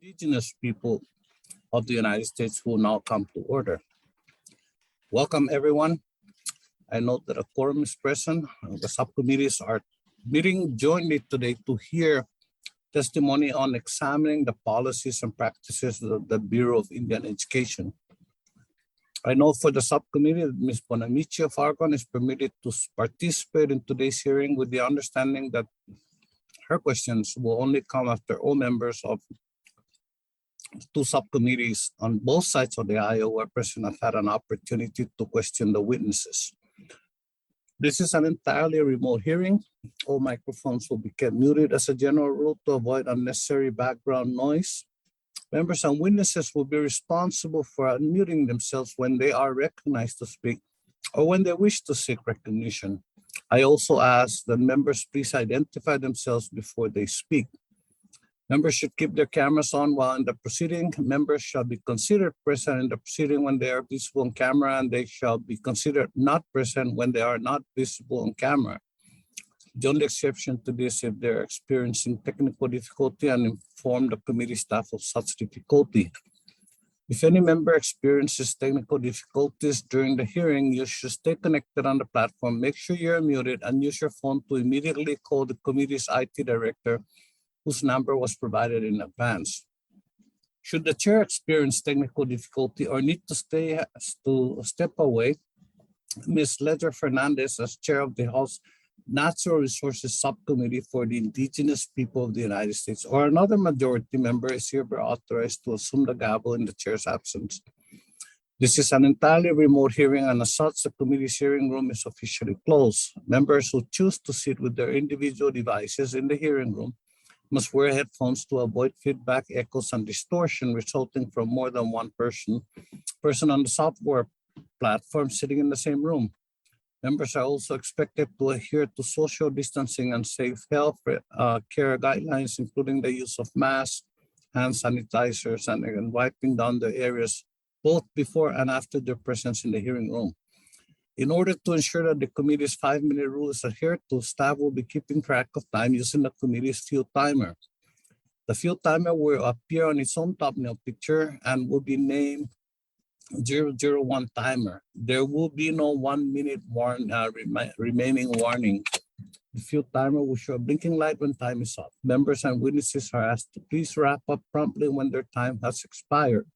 Indigenous people of the United States will now come to order. Welcome, everyone. I note that a quorum is present. The subcommittees are meeting jointly today to hear testimony on examining the policies and practices of the Bureau of Indian Education. I know for the subcommittee that Ms. Bonamici of Argonne is permitted to participate in today's hearing with the understanding that her questions will only come after all members of two subcommittees on both sides of the aisle where President have had an opportunity to question the witnesses. This is an entirely remote hearing. All microphones will be kept muted as a general rule to avoid unnecessary background noise. Members and witnesses will be responsible for unmuting themselves when they are recognized to speak or when they wish to seek recognition. I also ask that members please identify themselves before they speak. Members should keep their cameras on while in the proceeding. Members shall be considered present in the proceeding when they are visible on camera, and they shall be considered not present when they are not visible on camera. The only exception to this if they're experiencing technical difficulty and inform the committee staff of such difficulty. If any member experiences technical difficulties during the hearing, you should stay connected on the platform. Make sure you're muted and use your phone to immediately call the committee's IT director, whose number was provided in advance. Should the chair experience technical difficulty or need to step away, Ms. Ledger Fernández, as chair of the House Natural Resources Subcommittee for the Indigenous People of the United States, or another majority member is hereby authorized to assume the gavel in the chair's absence. This is an entirely remote hearing, and as such, the committee's hearing room is officially closed. Members who choose to sit with their individual devices in the hearing room must wear headphones to avoid feedback, echoes, and distortion resulting from more than one person on the software platform sitting in the same room. Members are also expected to adhere to social distancing and safe health care guidelines, including the use of masks, hand sanitizers, and wiping down the areas both before and after their presence in the hearing room. In order to ensure that the committee's 5-minute rule is adhered to, staff will be keeping track of time using the committee's field timer. The field timer will appear on its own thumbnail picture and will be named 001 timer. There will be no 1 minute remaining warning. The field timer will show a blinking light when time is up. Members and witnesses are asked to please wrap up promptly when their time has expired.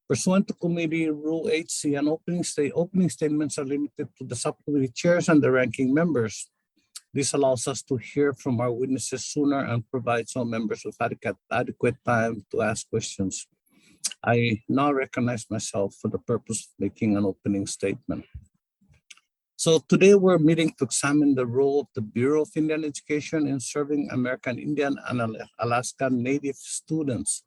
Pursuant to Committee Rule 8C, opening statements are limited to the subcommittee chairs and the ranking members. This allows us to hear from our witnesses sooner and provides all members with adequate time to ask questions. I now recognize myself for the purpose of making an opening statement. So today we're meeting to examine the role of the Bureau of Indian Education in serving American Indian and Alaska Native students.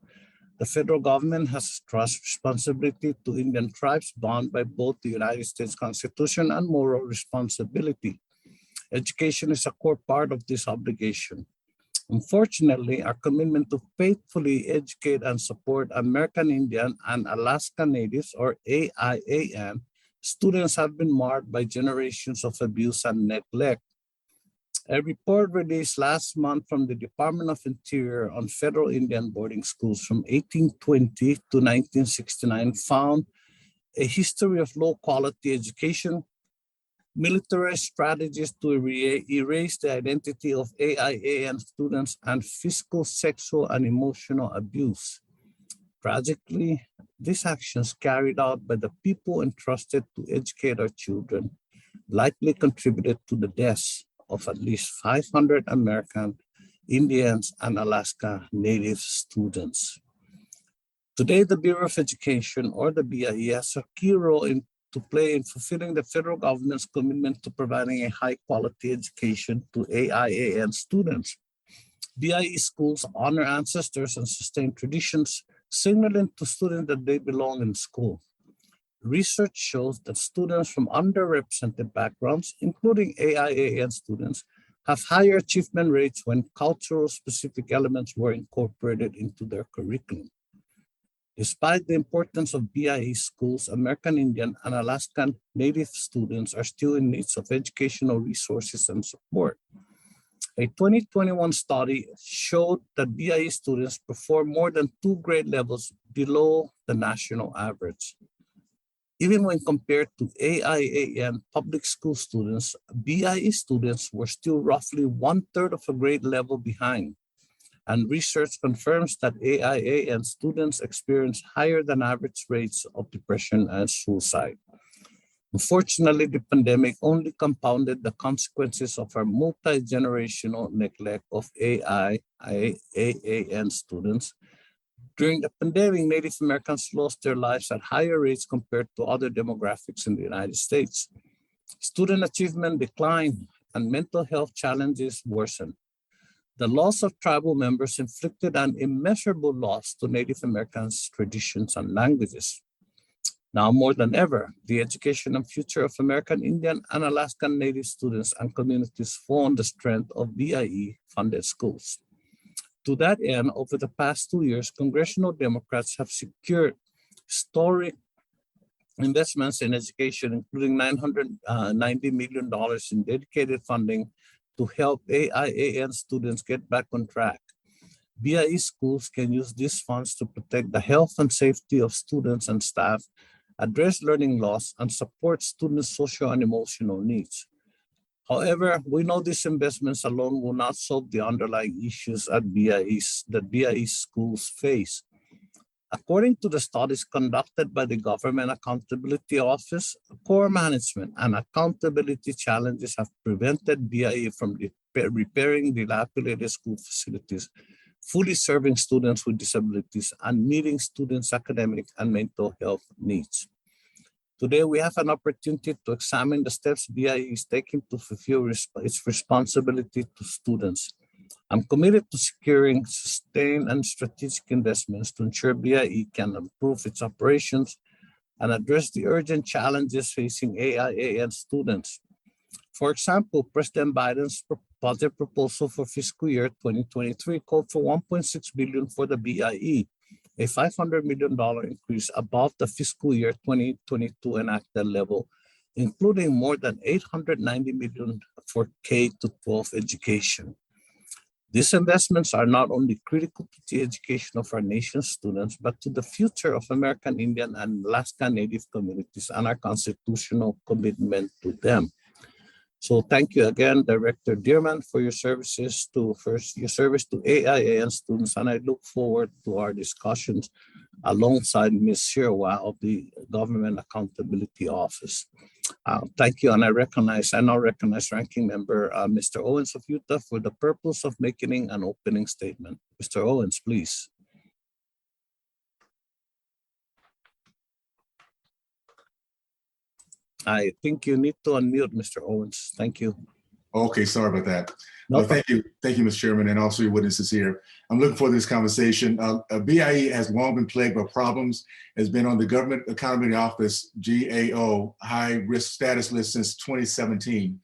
The federal government has a trust responsibility to Indian tribes bound by both the United States Constitution and moral responsibility. Education is a core part of this obligation. Unfortunately, our commitment to faithfully educate and support American Indian and Alaska Natives, or AIAN, students have been marred by generations of abuse and neglect. A report released last month from the Department of Interior on federal Indian boarding schools from 1820 to 1969 found a history of low-quality education, militarized strategies to erase the identity of AIAN students, and physical, sexual, and emotional abuse. Tragically, these actions carried out by the people entrusted to educate our children likely contributed to the deaths of at least 500 American Indians and Alaska Native students. Today, the Bureau of Education, or the BIE, has a key role to play in fulfilling the federal government's commitment to providing a high-quality education to AIAN students. BIE schools honor ancestors and sustain traditions, signaling to students that they belong in school. Research shows that students from underrepresented backgrounds, including AIAN students, have higher achievement rates when cultural specific elements were incorporated into their curriculum. Despite the importance of BIE schools, American Indian and Alaskan Native students are still in need of educational resources and support. A 2021 study showed that BIE students perform more than 2 grade levels below the national average. Even when compared to AIAN public school students, BIE students were still roughly 1/3 of a grade level behind. And research confirms that AIAN students experience higher than average rates of depression and suicide. Unfortunately, the pandemic only compounded the consequences of our multi-generational neglect of AIAN students. During the pandemic, Native Americans lost their lives at higher rates compared to other demographics in the United States. Student achievement declined and mental health challenges worsened. The loss of tribal members inflicted an immeasurable loss to Native Americans' traditions and languages. Now more than ever, the education and future of American Indian and Alaskan Native students and communities fall on the strength of BIE-funded schools. To that end, over the past 2 years, congressional Democrats have secured historic investments in education, including $990 million in dedicated funding to help AIAN students get back on track. BIE schools can use these funds to protect the health and safety of students and staff, address learning loss, and support students' social and emotional needs. However, we know these investments alone will not solve the underlying issues that BIE schools face. According to the studies conducted by the Government Accountability Office, core management and accountability challenges have prevented BIE from repairing dilapidated school facilities, fully serving students with disabilities, and meeting students' academic and mental health needs. Today, we have an opportunity to examine the steps BIE is taking to fulfill its responsibility to students. I'm committed to securing sustained and strategic investments to ensure BIE can improve its operations and address the urgent challenges facing AIAN students. For example, President Biden's budget proposal for fiscal year 2023 called for $1.6 billion for the BIE, a $500 million increase above the fiscal year 2022 enacted level, including more than $890 million for K-12 education. These investments are not only critical to the education of our nation's students, but to the future of American Indian and Alaska Native communities and our constitutional commitment to them. So thank you again, Director Dearman, for your service to AIAN students, and I look forward to our discussions alongside Ms. Shirwa of the Government Accountability Office. Thank you, and I now recognize Ranking Member Mr. Owens of Utah for the purpose of making an opening statement. Mr. Owens, please. I think you need to unmute, Mr. Owens. Thank you. Okay, sorry about that. No thank you, Mr. Chairman, and also your witnesses here. I'm looking forward to this conversation. BIE has long been plagued by problems, has been on the Government Accountability Office, GAO, high risk status list since 2017.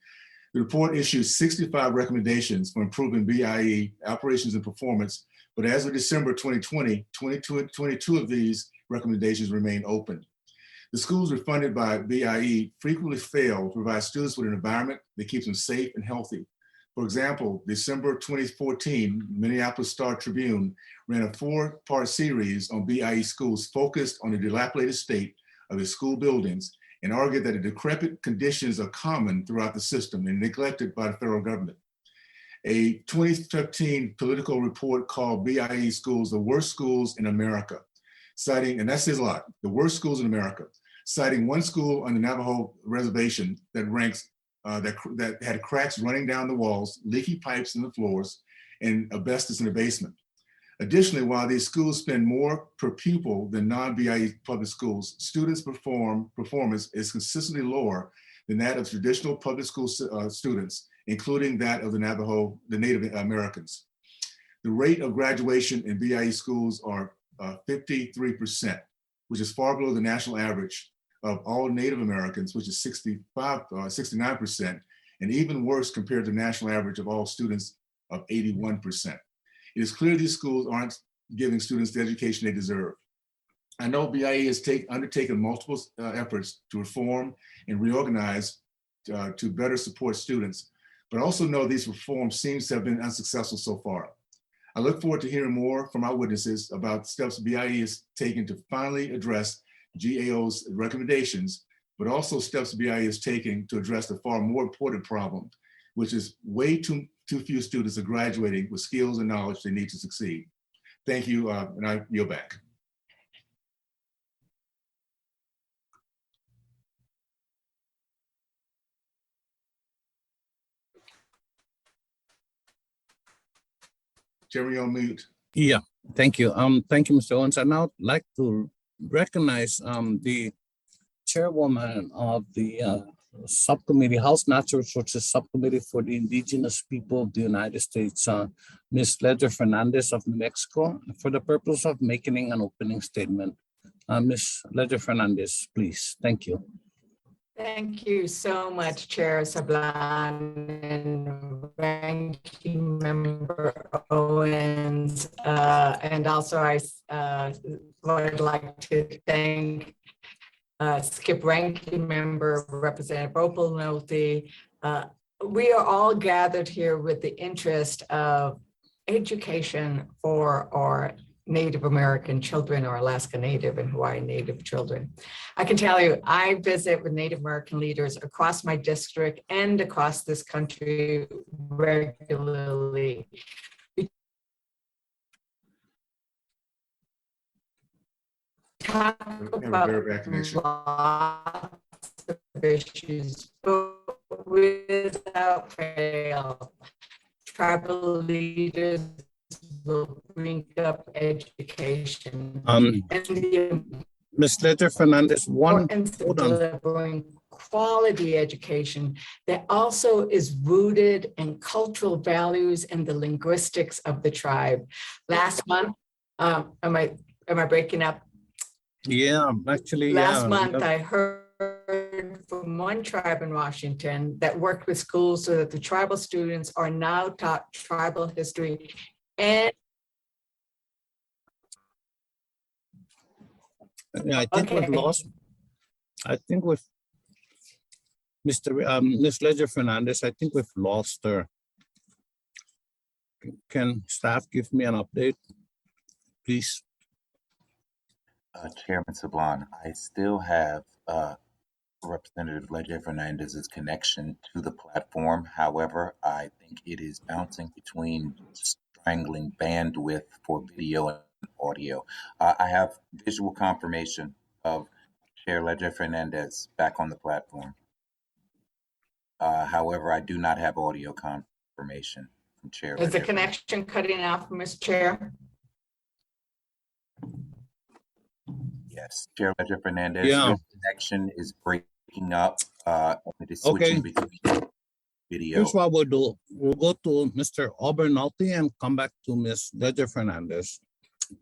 The report issues 65 recommendations for improving BIE operations and performance, but as of December 2020, 22 of these recommendations remain open. The schools funded by BIE frequently fail to provide students with an environment that keeps them safe and healthy. For example, December 2014, Minneapolis Star-Tribune ran a 4-part series on BIE schools focused on the dilapidated state of the school buildings and argued that the decrepit conditions are common throughout the system and neglected by the federal government. A 2015 political report called BIE schools the worst schools in America, citing, and that says a lot, the worst schools in America, citing one school on the Navajo reservation that ranks that had cracks running down the walls, leaky pipes in the floors, and asbestos in the basement. Additionally, while these schools spend more per pupil than non-BIE public schools, students' performance is consistently lower than that of traditional public school students, including that of the Native Americans. The rate of graduation in BIE schools are 53%, which is far below the national average of all Native Americans, which is 69%, and even worse compared to the national average of all students of 81%. It is clear these schools aren't giving students the education they deserve. I know BIE has undertaken multiple efforts to reform and reorganize to better support students, but also know these reforms seems to have been unsuccessful so far. I look forward to hearing more from our witnesses about steps BIE is taking to finally address GAO's recommendations, but also steps BIE is taking to address the far more important problem, which is way too few students are graduating with skills and knowledge they need to succeed. Thank you, and I yield back. Chairman, you're on mute. Yeah, thank you. Thank you, Mr. Owens. I'd now like to recognize the chairwoman of the subcommittee, House Natural Resources Subcommittee for the Indigenous People of the United States, Ms. Ledger Fernández of New Mexico, for the purpose of making an opening statement. Ms. Ledger Fernández, please. Thank you. Thank you so much, Chair Sablan and Ranking Member Owens. And also I would like to thank SCIP Ranking Member Representative Opal-Nolte. We are all gathered here with the interest of education for our Native American children or Alaska Native and Hawaii Native children. I can tell you, I visit with Native American leaders across my district and across this country regularly. We talk about lots of issues, but without fail, tribal leaders will bring up education. Ms. Ledger Fernández, delivering quality education that also is rooted in cultural values and the linguistics of the tribe. Last month, am I breaking up? Yeah, actually, Last month I heard from one tribe in Washington that worked with schools so that the tribal students are now taught tribal history. And yeah, I think we've lost. I think with Ms. Ledger Fernández, I think we've lost her. Can staff give me an update, please? Chairman Sablan, I still have Representative Ledger Fernández's connection to the platform. However, I think it is bouncing between strangling bandwidth for video and audio. I have visual confirmation of Chair Ledger Fernández back on the platform. However, I do not have audio confirmation from Chair. Is the connection cutting out, Mr. Chair? Yes, Chair Ledger Fernández, Yeah. your connection is breaking up. It is switching between video. Here's what we'll do. We'll go to Mr. Opal-Nolte and come back to Ms. Ledger Fernández,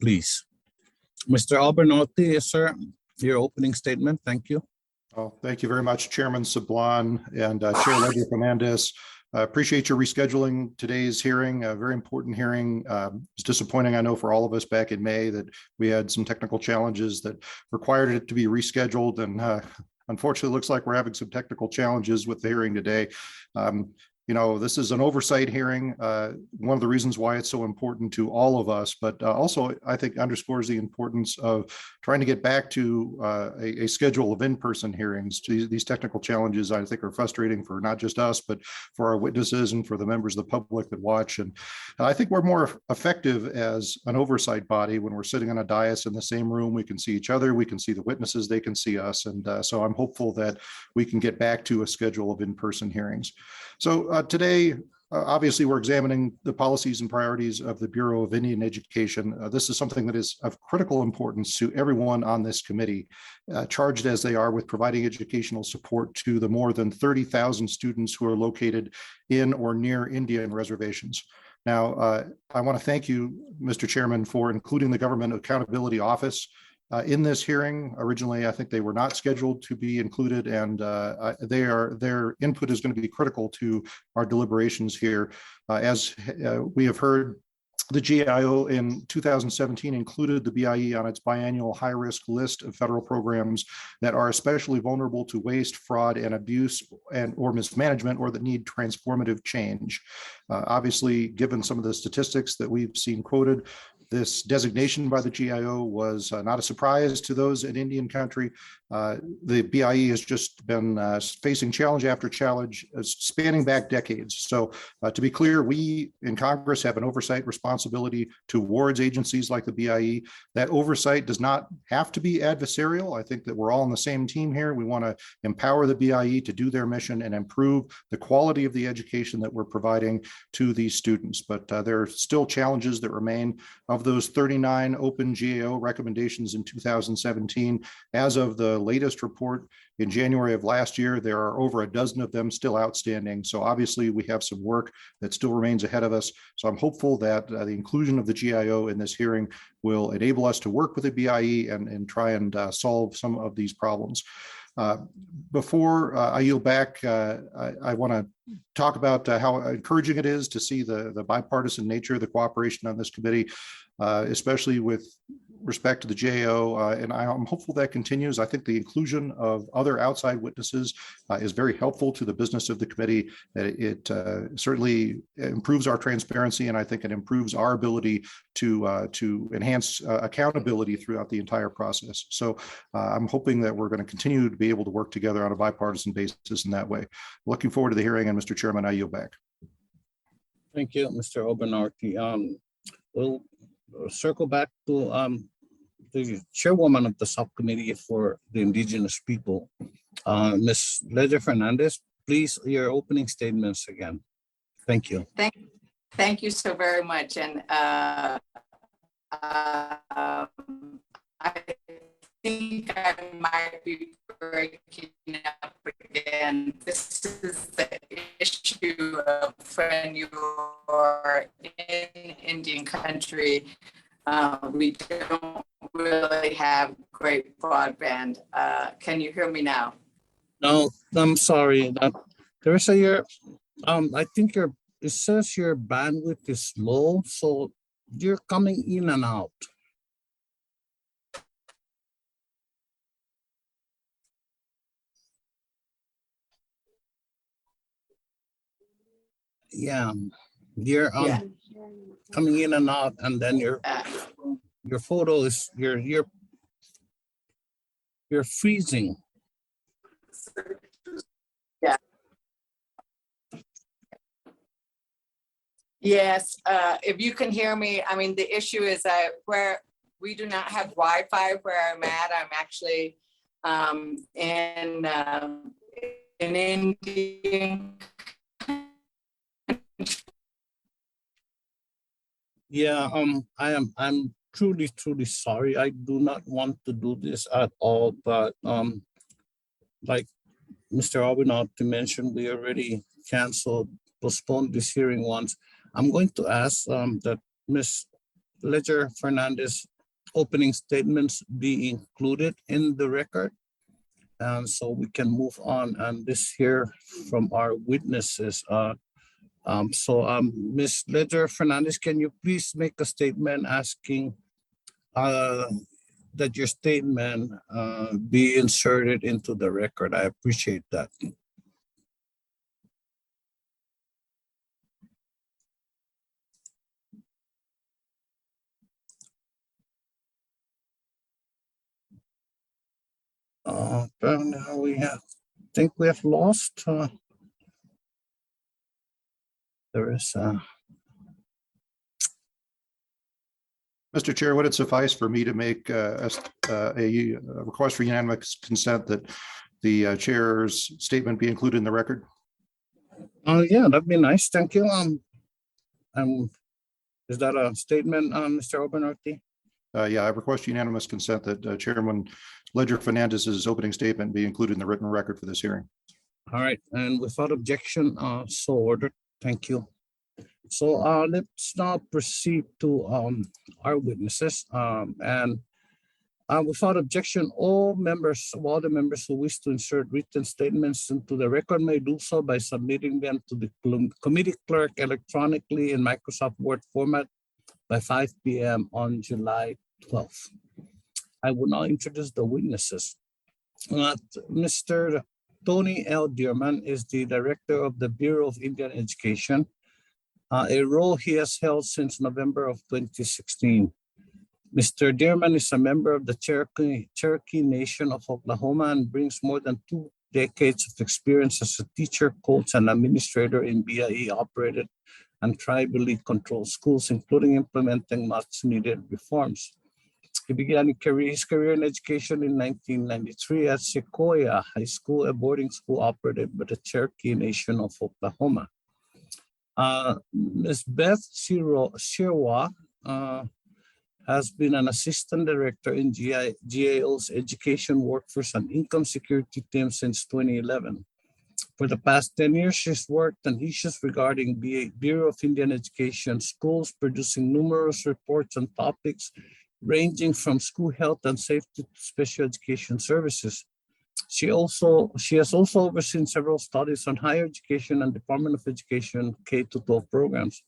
please. Mr. Opal-Nolte, sir, your opening statement. Thank you. Oh, thank you very much, Chairman Sablan and Chair Ledger Fernández. I appreciate your rescheduling today's hearing, a very important hearing. It's disappointing, I know, for all of us back in May that we had some technical challenges that required it to be rescheduled. And unfortunately, it looks like we're having some technical challenges with the hearing today. You know, this is an oversight hearing. One of the reasons why it's so important to all of us, but also I think underscores the importance of trying to get back to a schedule of in-person hearings. These technical challenges, I think, are frustrating for not just us, but for our witnesses and for the members of the public that watch. And I think we're more effective as an oversight body when we're sitting on a dais in the same room. We can see each other, we can see the witnesses, they can see us. And so I'm hopeful that we can get back to a schedule of in-person hearings. So today, obviously, we're examining the policies and priorities of the Bureau of Indian Education. This is something that is of critical importance to everyone on this committee, charged as they are with providing educational support to the more than 30,000 students who are located in or near Indian reservations. Now, I want to thank you, Mr. Chairman, for including the Government Accountability Office in this hearing. Originally, I think they were not scheduled to be included, and their input is going to be critical to our deliberations here. As we have heard The GIO in 2017 included the BIE on its biannual high-risk list of federal programs that are especially vulnerable to waste, fraud, and abuse or mismanagement, or that need transformative change. Obviously, given some of the statistics that we've seen quoted, this designation by the GIO was not a surprise to those in Indian country. The BIE has just been facing challenge after challenge, spanning back decades. So to be clear, we in Congress have an oversight responsibility towards agencies like the BIE. That oversight does not have to be adversarial. I think that we're all on the same team here. We want to empower the BIE to do their mission and improve the quality of the education that we're providing to these students. But there are still challenges that remain. Of those 39 open GAO recommendations in 2017, as of the latest report in January of last year, there are over a dozen of them still outstanding. So obviously we have some work that still remains ahead of us. So I'm hopeful that the inclusion of the GIO in this hearing will enable us to work with the BIE and try and solve some of these problems. Before I yield back, I want to talk about how encouraging it is to see the bipartisan nature of the cooperation on this committee, especially with respect to the GAO, and I'm hopeful that continues. I think the inclusion of other outside witnesses is very helpful to the business of the committee. It certainly improves our transparency, and I think it improves our ability to enhance accountability throughout the entire process. So I'm hoping that we're going to continue to be able to work together on a bipartisan basis in that way. Looking forward to the hearing, and Mr. Chairman, I yield back. Thank you, Mr. Obenarty. We'll circle back to the chairwoman of the subcommittee for the Indigenous people, Ms. Ledger Fernández. Please, your opening statements again. Thank you. Thank you so very much. And I think I might be breaking up again. This is the issue of when you're in Indian country, we don't really have great broadband. Can you hear me now? No, I'm sorry. Teresa, I think it says your bandwidth is low, so you're coming in and out. Yeah, you're coming in and out, and then your photo is you're freezing. Yeah. Yes, if you can hear me, I mean, the issue is that where we do not have Wi-Fi where I'm at. I'm actually in Indian. Yeah, I'm truly sorry. I do not want to do this at all, but like Mr. Obenarty mentioned, we already postponed this hearing once. I'm going to ask that Ms. Ledger Fernández opening statements be included in the record, and so we can move on and this hear from our witnesses. Ms. Ledger Fernández, can you please make a statement asking that your statement be inserted into the record? I appreciate that. Now think we have lost. There is Mr. Chair, would it suffice for me to make a request for unanimous consent that the chair's statement be included in the record? Yeah, that'd be nice. Thank you. Is that a statement, Mr. Obenarty? Yeah, I request unanimous consent that Chairman Ledger Fernández's opening statement be included in the written record for this hearing. All right, and without objection, so ordered. Thank you. So let's now proceed to our witnesses. And without objection, all the members who wish to insert written statements into the record may do so by submitting them to the committee clerk electronically in Microsoft Word format by 5 p.m. on July 12th. I will now introduce the witnesses. Mr. Tony L. Dearman is the Director of the Bureau of Indian Education, a role he has held since November of 2016. Mr. Dearman is a member of the Cherokee Nation of Oklahoma and brings more than 2 decades of experience as a teacher, coach, and administrator in BIE-operated and tribally controlled schools, including implementing much-needed reforms. He began his career in education in 1993 at Sequoia High School, a boarding school operated by the Cherokee Nation of Oklahoma. Ms. Beth Shirwa has been an assistant director in GAO's Education, Workforce, and Income Security team since 2011. For the past 10 years, she's worked on issues regarding Bureau of Indian Education schools, producing numerous reports on topics ranging from school health and safety to special education services. She has also overseen several studies on higher education and Department of Education K-12 programs.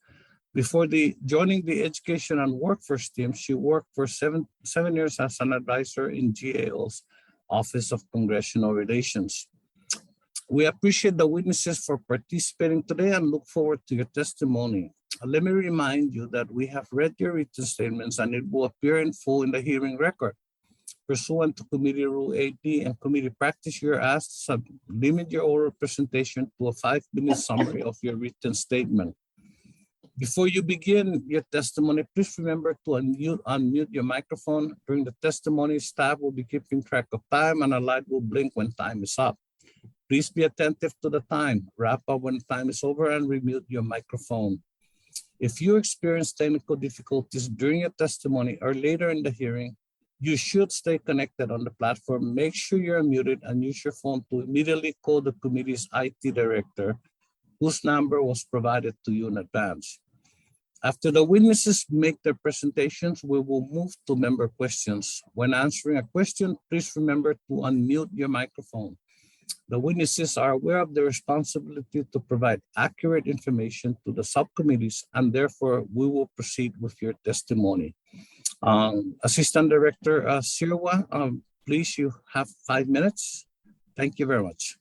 Before joining the Education and Workforce team, she worked for seven years as an advisor in GAO's Office of Congressional Relations. We appreciate the witnesses for participating today and look forward to your testimony. Let me remind you that we have read your written statements and it will appear in full in the hearing record. Pursuant to Committee Rule 80 and Committee Practice, you're asked to limit your oral presentation to a 5-minute summary of your written statement. Before you begin your testimony, please remember to unmute your microphone. During the testimony, staff will be keeping track of time and a light will blink when time is up. Please be attentive to the time. Wrap up when time is over and remute your microphone. If you experience technical difficulties during your testimony or later in the hearing, you should stay connected on the platform. Make sure you're muted and use your phone to immediately call the committee's IT director, whose number was provided to you in advance. After the witnesses make their presentations, we will move to member questions. When answering a question, please remember to unmute your microphone. The witnesses are aware of their responsibility to provide accurate information to the subcommittees, and therefore we will proceed with your testimony. Assistant Director Sirwa, please, you have 5 minutes. Thank you very much.